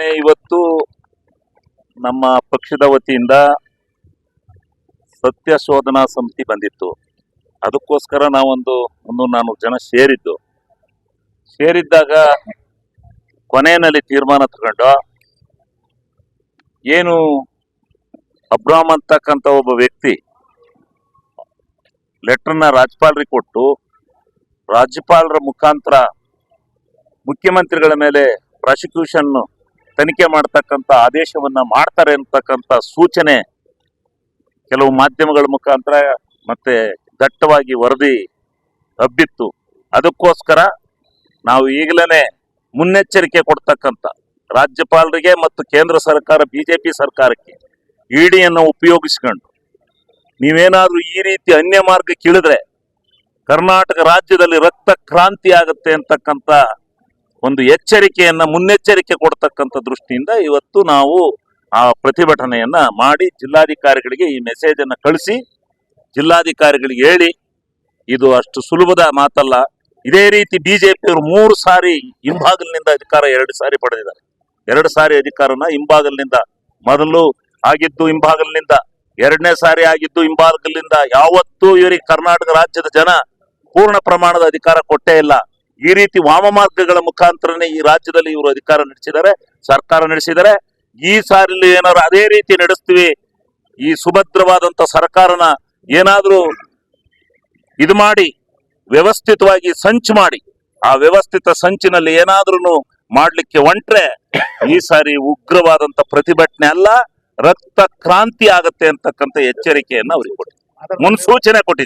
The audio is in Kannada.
ಮೊನ್ನೆ ಇವತ್ತು ನಮ್ಮ ಪಕ್ಷದ ವತಿಯಿಂದ ಸತ್ಯ ಶೋಧನಾ ಸಮಿತಿ ಬಂದಿತ್ತು. ಅದಕ್ಕೋಸ್ಕರ ನಾವೊಂದು 300-400 ಜನ ಸೇರಿದ್ದಾಗ ಕೊನೆಯಲ್ಲಿ ತೀರ್ಮಾನ ತಗೊಂಡು, ಏನು ಅಬ್ರಾಮ್ ಅಂತಕ್ಕಂಥ ಒಬ್ಬ ವ್ಯಕ್ತಿ ಲೆಟರ್ನ ರಾಜ್ಯಪಾಲರಿಗೆ ಕೊಟ್ಟು ರಾಜ್ಯಪಾಲರ ಮುಖಾಂತರ ಮುಖ್ಯಮಂತ್ರಿಗಳ ಮೇಲೆ ಪ್ರಾಸಿಕ್ಯೂಷನ್ ತನಿಖೆ ಮಾಡ್ತಕ್ಕಂಥ ಆದೇಶವನ್ನ ಮಾಡ್ತಾರೆ ಅಂತಕ್ಕಂಥ ಸೂಚನೆ ಕೆಲವು ಮಾಧ್ಯಮಗಳ ಮುಖಾಂತರ ಮತ್ತೆ ದಟ್ಟವಾಗಿ ವರದಿ ಹಬ್ಬಿತ್ತು. ಅದಕ್ಕೋಸ್ಕರ ನಾವು ಈಗಲೇ ಮುನ್ನೆಚ್ಚರಿಕೆ ಕೊಡ್ತಕ್ಕಂಥ ರಾಜ್ಯಪಾಲರಿಗೆ ಮತ್ತು ಕೇಂದ್ರ ಸರ್ಕಾರ ಬಿಜೆಪಿ ಸರ್ಕಾರಕ್ಕೆ ಇಡಿಯನ್ನು ಉಪಯೋಗಿಸ್ಕೊಂಡು ನೀವೇನಾದ್ರೂ ಈ ರೀತಿ ಅನ್ಯ ಮಾರ್ಗಕ್ಕೆ ಇಳಿದ್ರೆ ಕರ್ನಾಟಕ ರಾಜ್ಯದಲ್ಲಿ ರಕ್ತ ಕ್ರಾಂತಿ ಆಗುತ್ತೆ ಅಂತಕ್ಕಂಥ ಒಂದು ಎಚ್ಚರಿಕೆಯನ್ನ ಮುನ್ನೆಚ್ಚರಿಕೆ ಕೊಡ್ತಕ್ಕಂಥ ದೃಷ್ಟಿಯಿಂದ ಇವತ್ತು ನಾವು ಆ ಪ್ರತಿಭಟನೆಯನ್ನ ಮಾಡಿ ಜಿಲ್ಲಾಧಿಕಾರಿಗಳಿಗೆ ಈ ಮೆಸೇಜ್ ಅನ್ನ ಕಳಿಸಿ ಜಿಲ್ಲಾಧಿಕಾರಿಗಳಿಗೆ ಹೇಳಿ, ಇದು ಅಷ್ಟು ಸುಲಭದ ಮಾತಲ್ಲ. ಇದೇ ರೀತಿ ಬಿಜೆಪಿಯವರು 3 ಸಾರಿ ಹಿಂಬಾಗಲಿನಿಂದ ಅಧಿಕಾರ 2 ಸಾರಿ ಪಡೆದಿದ್ದಾರೆ. 2 ಸಾರಿ ಅಧಿಕಾರನ ಹಿಂಬಾಗಲಿನಿಂದ, ಮೊದಲು ಆಗಿದ್ದು ಹಿಂಬಾಗಲಿನಿಂದ, 2ನೇ ಸಾರಿ ಆಗಿದ್ದು ಹಿಂಬಾಗಲಿನಿಂದ. ಯಾವತ್ತೂ ಇವರಿಗೆ ಕರ್ನಾಟಕ ರಾಜ್ಯದ ಜನ ಪೂರ್ಣ ಪ್ರಮಾಣದ ಅಧಿಕಾರ ಕೊಟ್ಟೇ ಇಲ್ಲ. ಈ ರೀತಿ ವಾಮಮಾರ್ಗಗಳ ಮುಖಾಂತರನೇ ಈ ರಾಜ್ಯದಲ್ಲಿ ಇವರು ಅಧಿಕಾರ ನಡೆಸಿದ್ದಾರೆ, ಸರ್ಕಾರ ನಡೆಸಿದ್ದಾರೆ. ಈ ಸಾರಿಲಿ ಏನಾದ್ರು ಅದೇ ರೀತಿ ನಡೆಸ್ತೀವಿ, ಈ ಸುಭದ್ರವಾದಂತ ಸರ್ಕಾರನ ಏನಾದ್ರೂ ಇದು ಮಾಡಿ ವ್ಯವಸ್ಥಿತವಾಗಿ ಸಂಚು ಮಾಡಿ ಆ ವ್ಯವಸ್ಥಿತ ಸಂಚಿನಲ್ಲಿ ಏನಾದ್ರೂ ಮಾಡ್ಲಿಕ್ಕೆ ಹೊಂಟ್ರೆ ಈ ಸಾರಿ ಉಗ್ರವಾದಂತ ಪ್ರತಿಭಟನೆ ಅಲ್ಲ, ರಕ್ತ ಕ್ರಾಂತಿ ಆಗತ್ತೆ ಅಂತಕ್ಕಂಥ ಎಚ್ಚರಿಕೆಯನ್ನ ಅವ್ರಿಗೆ ಕೊಟ್ಟಿದ್ದಾರೆ, ಮುನ್ಸೂಚನೆ ಕೊಟ್ಟಿದ್ದಾರೆ.